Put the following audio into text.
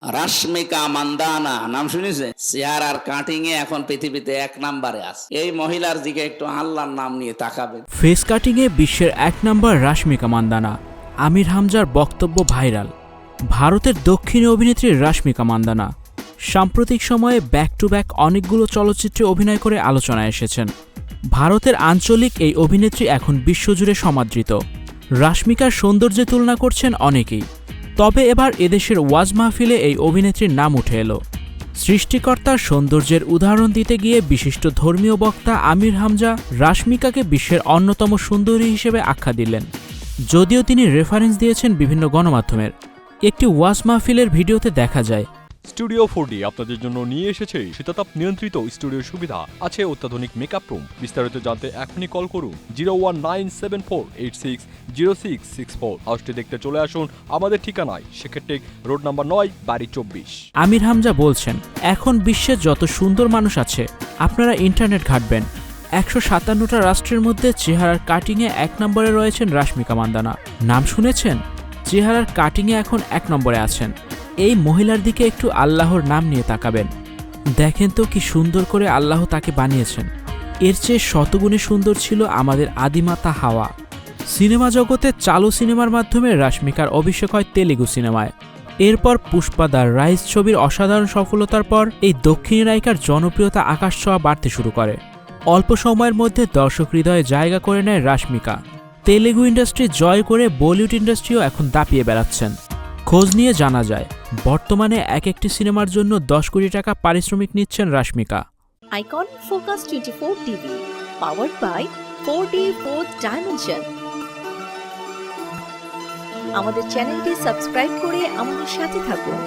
রাশমিকা মান্দানা নাম শুনেছে? চেহারার কাটিং এ এখন পৃথিবীতে 1 নম্বরে আছে। এই মহিলার দিকে একটু আল্লাহর নাম নিয়ে তাকাবেন। ফেস কাটিংয়ে বিশ্বের 1 নম্বর রাশমিকা মান্দানা। আমির হামজার বক্তব্য ভাইরাল। ভারতের দক্ষিণী অভিনেত্রী রাশমিকা মান্দানা সাম্প্রতিক সময়ে ব্যাক টু ব্যাক অনেকগুলো চলচ্চিত্রে অভিনয় করে আলোচনায় এসেছেন। ভারতের আঞ্চলিক এই অভিনেত্রী এখন বিশ্বজুড়ে সমাদৃত। রাশমিকার সৌন্দর্যে তুলনা করছেন অনেকেই, তবে এবার এদেশের ওয়াজ মাহফিলে এই অভিনেত্রীর নাম উঠে এলো। সৃষ্টিকর্তার সৌন্দর্যের উদাহরণ দিতে গিয়ে বিশিষ্ট ধর্মীয় বক্তা আমির হামজা রাশমিকাকে বিশ্বের অন্যতম সুন্দরী হিসেবে আখ্যা দিলেন, যদিও তিনি রেফারেন্স দিয়েছেন বিভিন্ন গণমাধ্যমের। একটি ওয়াজ মাহফিলের ভিডিওতে দেখা যায় স্টুডিও 4D আপনাদের জন্য নিয়ে এসেছে শীতাতাপ নিয়ন্ত্রিত স্টুডিও সুবিধা, আছে অত্যাধুনিক মেকআপ রুম। বিস্তারিত জানতে এখনই কল করুন 01974860664। হাউসটি দেখতে চলে আসুন আমাদের ঠিকানায় সেক্ষেত্রে রোড নাম্বার 9 বাড়ি 24। আমির হামজা বলছেন, এখন বিশ্বের যত সুন্দর মানুষ আছে আপনারা ইন্টারনেট ঘাঁটবেন। 157টা রাষ্ট্রের মধ্যে চেহারার কাটিংয়ে 1 নম্বরে রয়েছেন রাশমিকা মান্দানা। নাম শুনেছেন? চেহারার কাটিংয়ে এখন 1 নম্বরে আছেন। এই মহিলার দিকে একটু আল্লাহর নাম নিয়ে তাকাবেন। দেখেন তো কি সুন্দর করে আল্লাহ তাকে বানিয়েছেন। এর চেয়ে শতগুণে সুন্দর ছিল আমাদের আদিমাতা হাওয়া। সিনেমা জগতে চালু সিনেমার মাধ্যমে রাশমিকার অভিষেক হয় তেলেগু সিনেমায়। এরপর পুষ্পা দ্য রাইজ ছবির অসাধারণ সফলতার পর এই দক্ষিণী নায়িকার জনপ্রিয়তা আকাশ ছোঁয়া বাড়তে শুরু করে। অল্প সময়ের মধ্যে দর্শক হৃদয়ে জায়গা করে নেয় রাশমিকা। তেলেগু ইন্ডাস্ট্রি জয় করে বলিউড ইন্ডাস্ট্রিও এখন দাপিয়ে বেড়াচ্ছেন। খোঁজ নিয়ে জানা যায় বর্তমানে এক একটি সিনেমার জন্য 10 কোটি টাকা পারিশ্রমিক নিচ্ছেন Rashmika. Icon focus 24 TV powered by 4D Fourth Dimension। আমাদের চ্যানেলটি সাবস্ক্রাইব করে আমাদের সাথে থাকুন।